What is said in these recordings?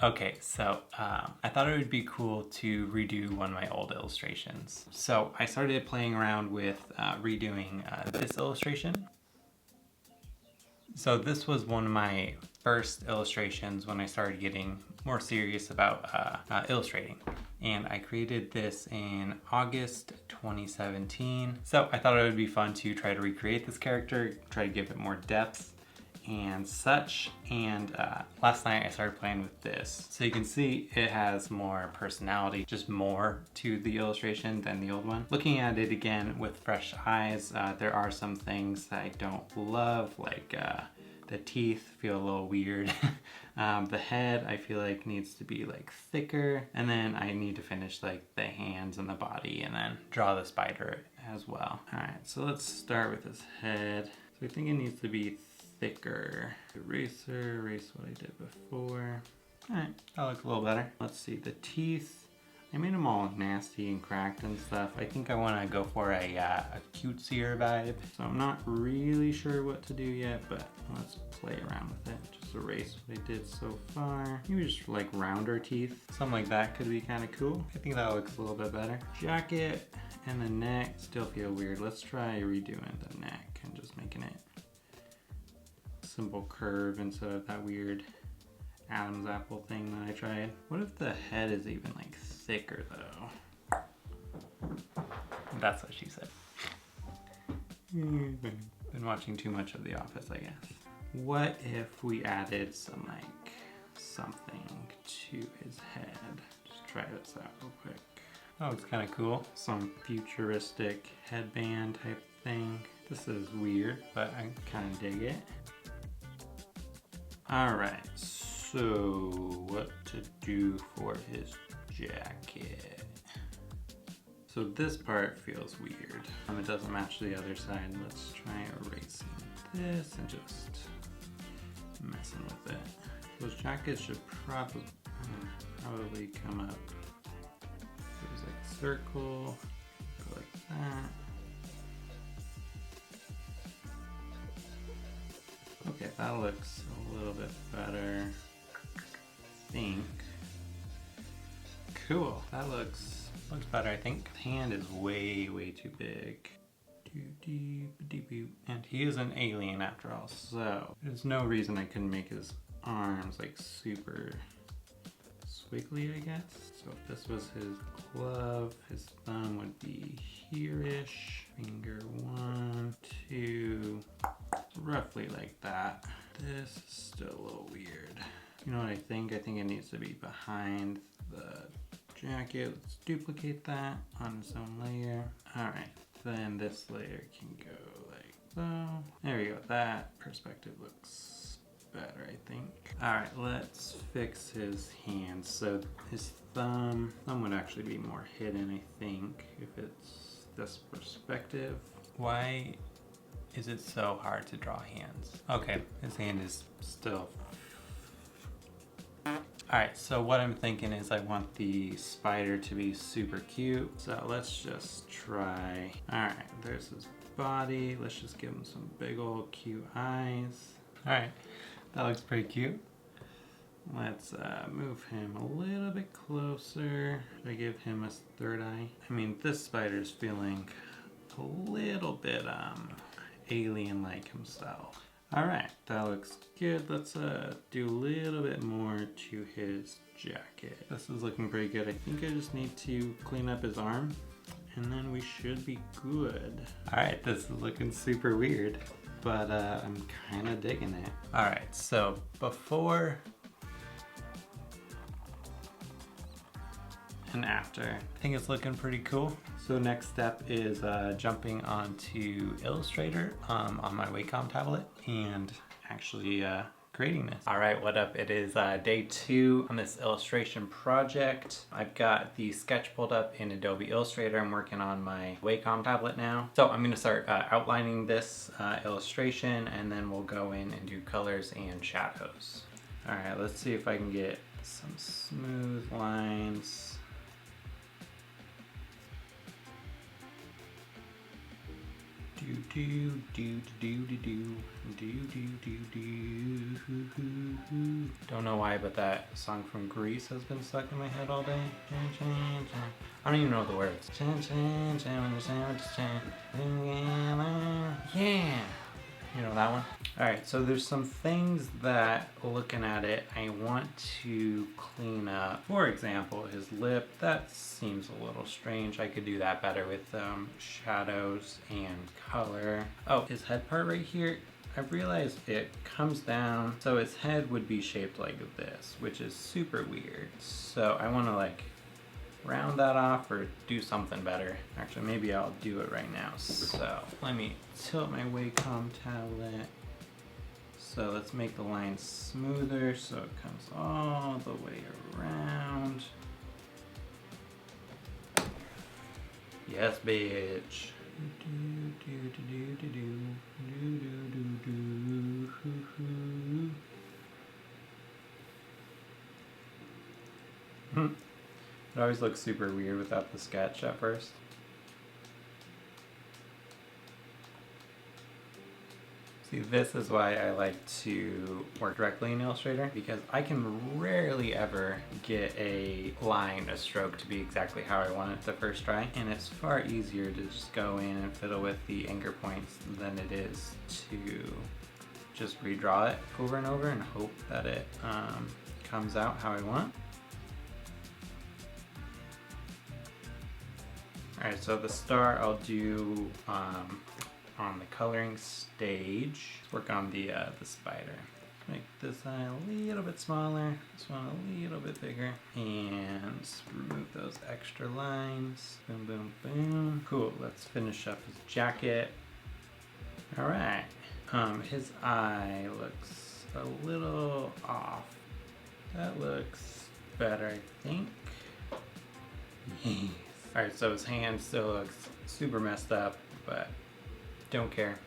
Okay, so I thought it would be cool to redo one of my old illustrations. So I started playing around with redoing this illustration. So this was one of my first illustrations when I started getting more serious about illustrating. And I created this in August 2017. So I thought it would be fun to try to recreate this character, try to give it more depth and such. And last night I started playing with this. So you can see it has more personality, just more to the illustration than the old one. Looking at it again with fresh eyes, there are some things that I don't love, like the teeth feel a little weird. The head I feel like needs to be like thicker, and then I need to finish like the hands and the body and then draw the spider as well. Alright, so let's start with his head. So I think it needs to be thicker. Eraser, erase what I did before. Alright, that looks a little better. Let's see, the teeth. I made them all nasty and cracked and stuff. I think I want to go for a cutesier vibe. So I'm not really sure what to do yet, but let's play around with it. Just erase what I did so far. Maybe just like rounder teeth. Something like that could be kind of cool. I think that looks a little bit better. Jacket and the neck still feel weird. Let's try redoing the neck and just making it simple curve instead of that weird Adam's apple thing that I tried. What if the head is even like thicker though? That's what she said. Been watching too much of The Office, I guess. What if we added some like something to his head? Just try this out real quick. Oh, it's kind of cool. Some futuristic headband type thing. This is weird, but I kind of dig it. Alright, so what to do for his jacket? So this part feels weird. It doesn't match the other side. Let's try erasing this and just messing with it. Those jackets should probably come up. There's like circle, go like that. Okay, that looks a little bit better, I think. Cool, that looks better, I think. The hand is way too big. And he is an alien after all, so there's no reason I couldn't make his arms like super squiggly, I guess. So if this was his glove, his thumb would be here-ish. Finger 1, 2, roughly like that. This is still a little weird. You know what I think? I think it needs to be behind the jacket. Let's duplicate that on its own layer. Alright, then this layer can go like so. There we go. That perspective looks better, I think. Alright, let's fix his hands. So his thumb would actually be more hidden, I think, if it's this perspective. Why is it so hard to draw hands? Okay, his hand is still... Alright, so what I'm thinking is I want the spider to be super cute. So let's just try... Alright, there's his body. Let's just give him some big old cute eyes. Alright, that looks pretty cute. Let's move him a little bit closer. Should I give him a third eye? I mean, this spider's feeling a little bit alien-like himself. Alright, that looks good. Let's do a little bit more to his jacket. This is looking pretty good. I think I just need to clean up his arm and then we should be good. Alright, this is looking super weird, but I'm kind of digging it. Alright, so before and after, I think it's looking pretty cool. So next step is jumping onto Illustrator on my Wacom tablet and actually creating this. All right, what up? It is day 2 on this illustration project. I've got the sketch pulled up in Adobe Illustrator. I'm working on my Wacom tablet now. So I'm gonna start outlining this illustration and then we'll go in and do colors and shadows. All right, let's see if I can get some smooth lines. Don't know why, but that song from Grease has been stuck in my head all day. I don't even know the words. Yeah. You know that one? Alright, so there's some things that, looking at it, I want to clean up. For example, his lip, that seems a little strange. I could do that better with shadows and color. Oh, his head part right here, I realized it comes down, so his head would be shaped like this, which is super weird. So I want to like round that off or do something better. Actually, maybe I'll do it right now. So let me tilt my Wacom tablet. So let's make the line smoother so it comes all the way around. Yes, bitch. It always looks super weird without the sketch at first. See, this is why I like to work directly in Illustrator, because I can rarely ever get a line, a stroke to be exactly how I want it the first try, and it's far easier to just go in and fiddle with the anchor points than it is to just redraw it over and over and hope that it comes out how I want. Alright, so the star I'll do on the coloring stage. Let's work on the spider. Make this eye a little bit smaller, this one a little bit bigger, and remove those extra lines. Boom, boom, boom. Cool, let's finish up his jacket. Alright, his eye looks a little off. That looks better, I think. Yes. Alright, so his hand still looks super messed up, but don't care.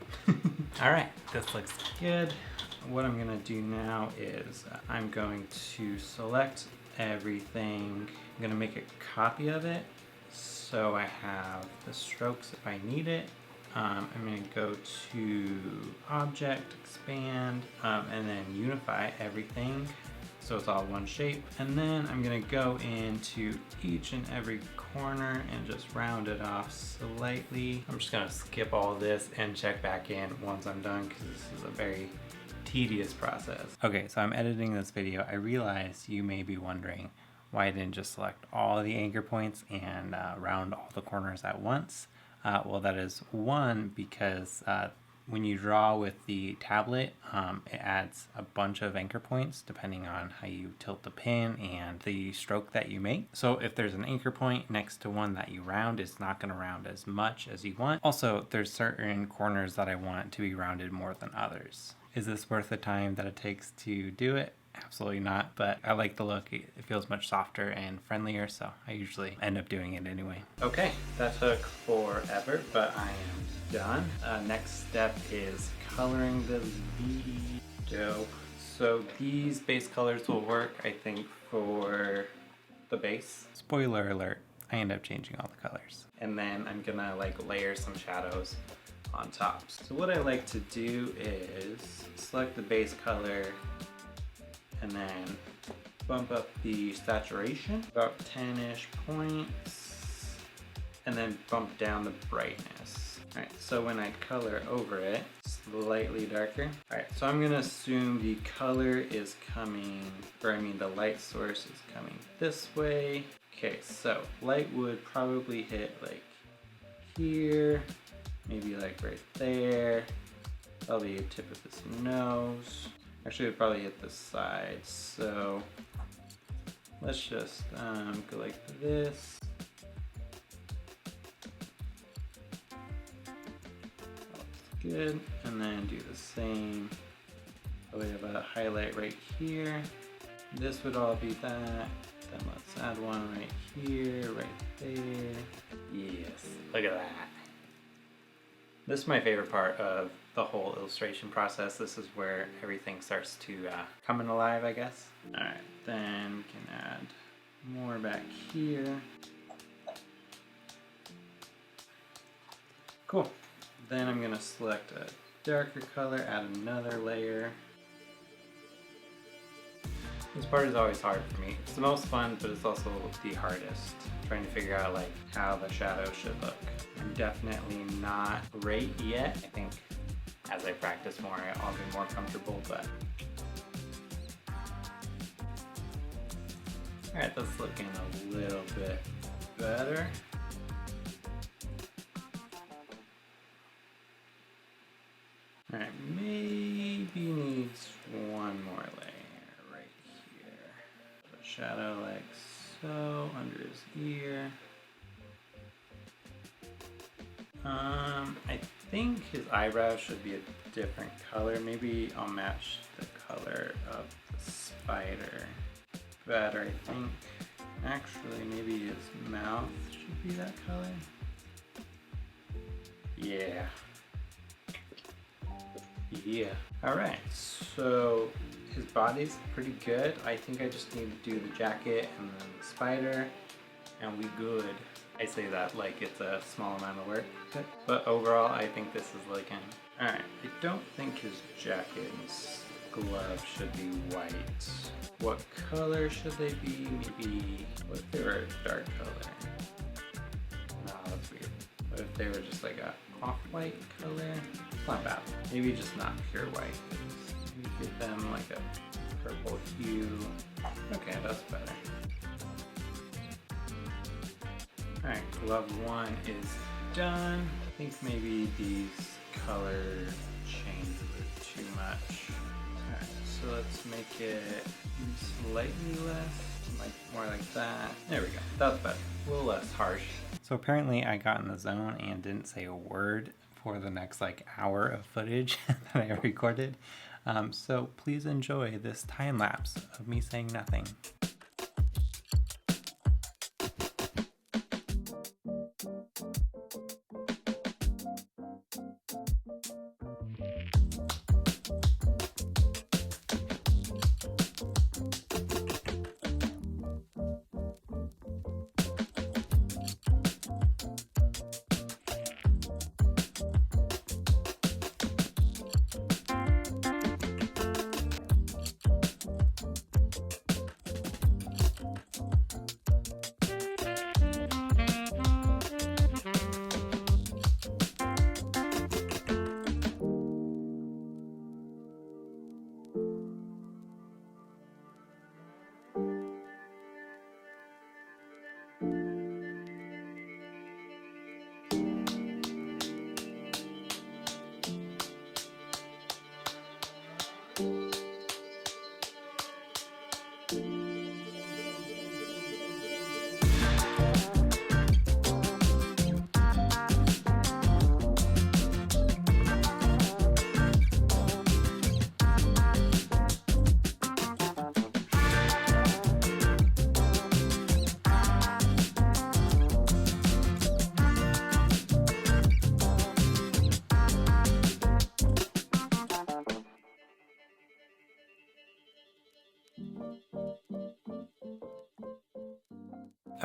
Alright, this looks good. What I'm gonna do now is I'm going to select everything. I'm gonna make a copy of it so I have the strokes if I need it. I'm gonna go to Object, Expand, and then Unify everything so it's all one shape. And then I'm gonna go into each and every corner and just round it off slightly. I'm just gonna skip all this and check back in once I'm done because this is a very tedious process. Okay, so I'm editing this video. I realize you may be wondering why I didn't just select all the anchor points and round all the corners at once. Well, that is one, because when you draw with the tablet, it adds a bunch of anchor points depending on how you tilt the pen and the stroke that you make. So if there's an anchor point next to one that you round, it's not going to round as much as you want. Also, there's certain corners that I want to be rounded more than others. Is this worth the time that it takes to do it? Absolutely not, but I like the look. It feels much softer and friendlier, so I usually end up doing it anyway. Okay, that took forever, but I am done. Next step is coloring the video. So these base colors will work, I think, for the base. Spoiler alert, I end up changing all the colors. And then I'm gonna like layer some shadows on top. So what I like to do is select the base color and then bump up the saturation about 10-ish points and then bump down the brightness. Alright, so when I color over it, slightly darker. Alright, so I'm gonna assume the color is coming, or I mean the light source is coming this way. Okay, so light would probably hit like here, maybe like right there, probably a tip of his nose. Actually, it would probably hit the side, so let's just go like this. That's good, and then do the same. So we have a highlight right here. This would all be that. Then let's add one right here, right there. Yes, look at that. This is my favorite part of the whole illustration process. This is where everything starts to come in alive, I guess. Alright, then we can add more back here. Cool. Then I'm gonna select a darker color, add another layer. This part is always hard for me. It's the most fun, but it's also the hardest. Trying to figure out like how the shadow should look. I'm definitely not great yet. I think as I practice more, I'll be more comfortable, but. All right, that's looking a little bit better. All right, maybe needs one more layer right here. The shadow like so under his ear. I think his eyebrows should be a different color. Maybe I'll match the color of the spider better, I think. Actually, maybe his mouth should be that color. Yeah. Yeah. Alright, so his body's pretty good. I think I just need to do the jacket and then the spider, and we good. I say that like it's a small amount of work, but overall I think this is looking... Alright, I don't think his jacket and gloves should be white. What color should they be? Maybe... What if they were a dark color? No, that's weird. What if they were just like a off-white color? It's not bad. Maybe just not pure white. Maybe give them like a purple hue. Okay, that's better. Alright, glove 1 is done. I think maybe these color changes are too much. Alright, so let's make it slightly less, like more like that. There we go, that's better. A little less harsh. So apparently I got in the zone and didn't say a word for the next like hour of footage that I recorded. So please enjoy this time lapse of me saying nothing.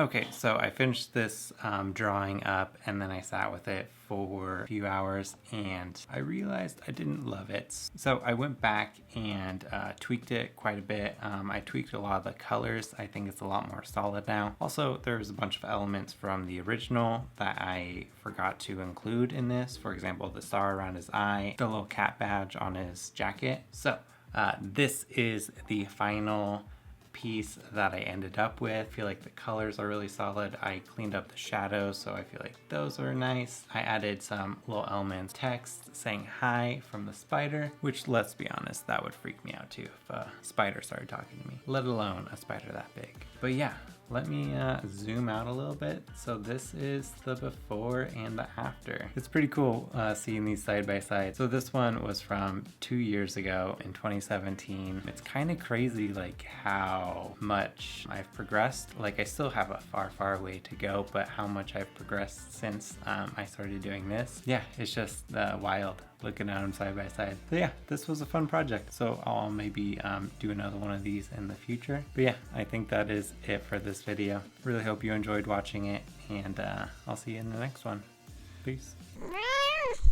Okay, so I finished this drawing up and then I sat with it for a few hours and I realized I didn't love it. So I went back and tweaked it quite a bit. I tweaked a lot of the colors. I think it's a lot more solid now. Also, there's a bunch of elements from the original that I forgot to include in this. For example, the star around his eye, the little cat badge on his jacket. So this is the final piece that I ended up with. I feel like the colors are really solid. I cleaned up the shadows, so I feel like those are nice. I added some little elements, text saying hi from the spider, which, let's be honest, that would freak me out too if a spider started talking to me, let alone a spider that big. But yeah, let me zoom out a little bit. So this is the before and the after. It's pretty cool seeing these side by side. So this one was from 2 years ago in 2017. It's kind of crazy like how much I've progressed. Like I still have a far way to go, but how much I've progressed since I started doing this. Yeah, it's just wild looking at them side by side. So yeah, this was a fun project. So I'll maybe do another one of these in the future. But yeah, I think that is it for this video. Really hope you enjoyed watching it, and I'll see you in the next one. Peace.